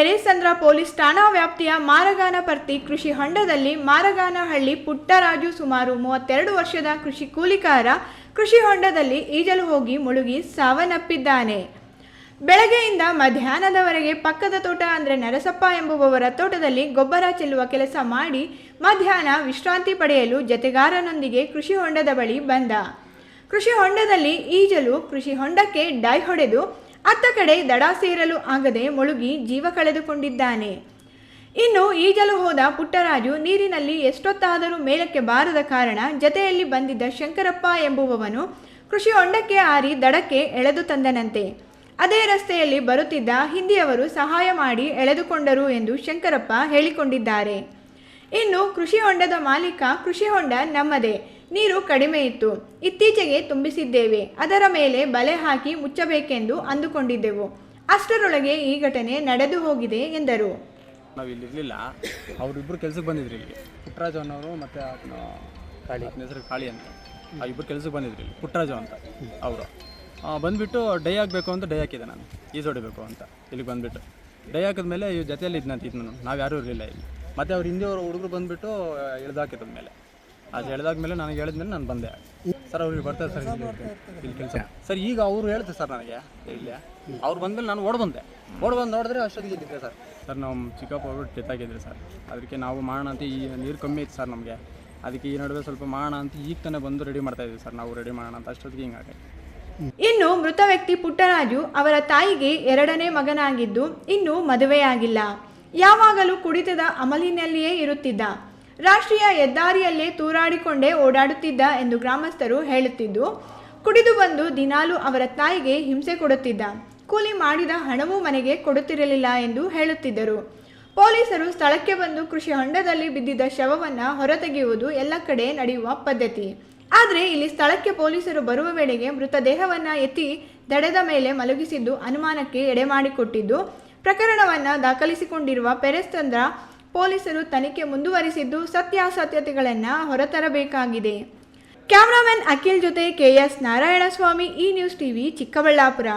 Peresandra police ಠಾಣಾ ವ್ಯಾಪ್ತಿಯ ಮಾರಗಾನಪರ್ತಿ ಕೃಷಿ ಹೊಂಡದಲ್ಲಿ ಮಾರಗಾನಹಳ್ಳಿ ಪುಟ್ಟರಾಜು ಸುಮಾರು 32 ವರ್ಷದ ಕೃಷಿ ಕೂಲಿಕಾರ ಕೃಷಿ ಹೊಂಡದಲ್ಲಿ ಈಜಲು ಹೋಗಿ ಮುಳುಗಿ ಸಾವನ್ನಪ್ಪಿದ್ದಾನೆ. ಬೆಳಗ್ಗೆಯಿಂದ ಮಧ್ಯಾಹ್ನದವರೆಗೆ ಪಕ್ಕದ ತೋಟ ಅಂದರೆ ನರಸಪ್ಪ ಎಂಬುವವರ ತೋಟದಲ್ಲಿ ಗೊಬ್ಬರ ಚೆಲ್ಲುವ ಕೆಲಸ ಮಾಡಿ ಮಧ್ಯಾಹ್ನ ವಿಶ್ರಾಂತಿ ಪಡೆಯಲು ಜತೆಗಾರನೊಂದಿಗೆ ಕೃಷಿ ಹೊಂಡದ ಬಳಿ ಬಂದ. ಕೃಷಿ ಹೊಂಡದಲ್ಲಿ ಈಜಲು ಕೃಷಿ ಹೊಂಡಕ್ಕೆ ಡೈ ಹೊಡೆದು ಅತ್ತ ಕಡೆ ದಡ ಸೇರಲು ಆಗದೆ ಮುಳುಗಿ ಜೀವ ಕಳೆದುಕೊಂಡಿದ್ದಾನೆ. ಇನ್ನು ಈಜಲು ಹೋದ ಪುಟ್ಟರಾಜು ನೀರಿನಲ್ಲಿ ಎಷ್ಟೊತ್ತಾದರೂ ಮೇಲಕ್ಕೆ ಬಾರದ ಕಾರಣ ಜತೆಯಲ್ಲಿ ಬಂದಿದ್ದ ಶಂಕರಪ್ಪ ಎಂಬುವವನು ಕೃಷಿ ಹೊಂಡಕ್ಕೆ ಹಾರಿ ದಡಕ್ಕೆ ಎಳೆದು ತಂದನಂತೆ. ಅದೇ ರಸ್ತೆಯಲ್ಲಿ ಬರುತ್ತಿದ್ದ ಹಿಂದಿಯವರು ಸಹಾಯ ಮಾಡಿ ಎಳೆದುಕೊಂಡರು ಎಂದು ಶಂಕರಪ್ಪ ಹೇಳಿಕೊಂಡಿದ್ದಾರೆ. ಇನ್ನು ಕೃಷಿ ಹೊಂಡದ ಮಾಲೀಕ, ಕೃಷಿ ಹೊಂಡ ನಮ್ಮದೇ, ನೀರು ಕಡಿಮೆ ಇತ್ತು, ಇತ್ತೀಚೆಗೆ ತುಂಬಿಸಿದ್ದೇವೆ, ಅದರ ಮೇಲೆ ಬಲೆ ಹಾಕಿ ಮುಚ್ಚಬೇಕೆಂದು ಅಂದುಕೊಂಡಿದ್ದೆವು, ಅಷ್ಟರೊಳಗೆ ಈ ಘಟನೆ ನಡೆದು ಹೋಗಿದೆ ಎಂದರು. ನಾವು ಇಲ್ಲಿ ಇರಲಿಲ್ಲ, ಅವರಿಬ್ಬರು ಕೆಲಸಕ್ಕೆ ಬಂದಿದ್ರು ಇಲ್ಲಿ, ಪುಟ್ಟರಾಜು ಅನ್ನೋರು ಮತ್ತು ಹೆಸರು ಕಾಳಿ ಅಂತ, ಆ ಇಬ್ಬರು ಕೆಲಸಕ್ಕೆ ಬಂದಿದ್ರು ಇಲ್ಲಿ, ಪುಟ್ಟರಾಜು ಅಂತ ಅವರು ಬಂದುಬಿಟ್ಟು ಡೈ ಹಾಕಬೇಕು ಅಂತ ಡೈ ಹಾಕಿದ್ದೆ ನಾನು, ಈಜೊಡಿಬೇಕು ಅಂತ ಇಲ್ಲಿಗೆ ಬಂದುಬಿಟ್ಟು ಡೈ ಹಾಕಿದ್ಮೇಲೆ ಇವ್ರ ಜೊತೆಯಲ್ಲಿ ಇದ್ನಂತ ಇದ್ನು, ನಾವು ಯಾರೂ ಇರಲಿಲ್ಲ ಇಲ್ಲಿ. ಮತ್ತು ಅವ್ರು ಹಿಂದಿಯವರು ಹುಡುಗರು ಬಂದುಬಿಟ್ಟು ಎಳ್ದಾಕಿದ ಮೇಲೆ ಅದು ಎಳ್ದಾದ್ಮೇಲೆ ನನಗೆ ಹೇಳಿದ್ಮೇಲೆ ನಾನು ಬಂದೆ. ಸರ್ ಅವ್ರಿಗೆ ಬರ್ತಾರೆ ಸರ್ ಇಲ್ಲಿ ಕೆಲಸ ಸರ್. ಈಗ ಅವರು ಹೇಳ್ತಾರೆ ಸರ್ ನನಗೆ ಇಲ್ಲಿ, ಅವ್ರು ಬಂದಮೇಲೆ ನಾನು ಓಡ್ಬಂದು ನೋಡಿದ್ರೆ ಅಷ್ಟೊತ್ತಿಗೆ ಇದ್ದಿದ್ದೆ ಸರ್ ನಾವು ಚಿಕ್ಕಪ್ಪ ಅವರು ಡೆತ್ ಆಗಿದ್ರಿ ಸರ್. ಅದಕ್ಕೆ ನಾವು ಮಾಡೋಣ ಅಂತ, ಈ ನೀರು ಕಮ್ಮಿ ಇತ್ತು ಸರ್ ನಮಗೆ, ಅದಕ್ಕೆ ಈ ನಡುವೆ ಸ್ವಲ್ಪ ಮಾಡೋಣ ಅಂತ ಈಗ ತಾನೇ ಬಂದು ರೆಡಿ ಮಾಡ್ತಾಯಿದ್ವಿ ಸರ್, ನಾವು ರೆಡಿ ಮಾಡೋಣ ಅಂತ ಅಷ್ಟೊತ್ತಿಗೆ ಹಿಂಗಾಗಿ. ಇನ್ನು ಮೃತ ವ್ಯಕ್ತಿ ಪುಟ್ಟರಾಜು ಅವರ ತಾಯಿಗೆ 2ನೇ ಮಗನಾಗಿದ್ದು ಇನ್ನೂ ಮದುವೆಯಾಗಿಲ್ಲ. ಯಾವಾಗಲೂ ಕುಡಿತದ ಅಮಲಿನಲ್ಲಿಯೇ ಇರುತ್ತಿದ್ದ, ರಾಷ್ಟ್ರೀಯ ಹೆದ್ದಾರಿಯಲ್ಲೇ ತೂರಾಡಿಕೊಂಡೇ ಓಡಾಡುತ್ತಿದ್ದ ಎಂದು ಗ್ರಾಮಸ್ಥರು ಹೇಳುತ್ತಿದ್ದು, ಕುಡಿದು ಬಂದು ದಿನಾಲೂ ಅವರ ತಾಯಿಗೆ ಹಿಂಸೆ ಕೊಡುತ್ತಿದ್ದ, ಕೂಲಿ ಮಾಡಿದ ಹಣವೂ ಮನೆಗೆ ಕೊಡುತ್ತಿರಲಿಲ್ಲ ಎಂದು ಹೇಳುತ್ತಿದ್ದರು. ಪೊಲೀಸರು ಸ್ಥಳಕ್ಕೆ ಬಂದು ಕೃಷಿ ಹೊಂಡದಲ್ಲಿ ಬಿದ್ದಿದ್ದ ಶವವನ್ನು ಹೊರತೆಗೆಯುವುದು ಎಲ್ಲ ಕಡೆ ನಡೆಯುವ ಪದ್ಧತಿ. ಆದರೆ ಇಲ್ಲಿ ಸ್ಥಳಕ್ಕೆ ಪೊಲೀಸರು ಬರುವ ವೇಳೆಗೆ ಮೃತದೇಹವನ್ನು ಎತ್ತಿ ದಡದ ಮೇಲೆ ಮಲಗಿಸಿದ್ದು ಅನುಮಾನಕ್ಕೆ ಎಡೆಮಾಡಿಕೊಟ್ಟಿದ್ದು, ಪ್ರಕರಣವನ್ನು ದಾಖಲಿಸಿಕೊಂಡಿರುವ ಪೆರೇಸಂದ್ರ ಪೊಲೀಸರು ತನಿಖೆ ಮುಂದುವರಿಸಿದ್ದು ಸತ್ಯಾಸತ್ಯತೆಗಳನ್ನು ಹೊರತರಬೇಕಾಗಿದೆ. ಕ್ಯಾಮರಾಮನ್ ಅಖಿಲ್ ಜೊತೆ KS ನಾರಾಯಣಸ್ವಾಮಿ, ಈ ನ್ಯೂಸ್ ಟಿವಿ, ಚಿಕ್ಕಬಳ್ಳಾಪುರ.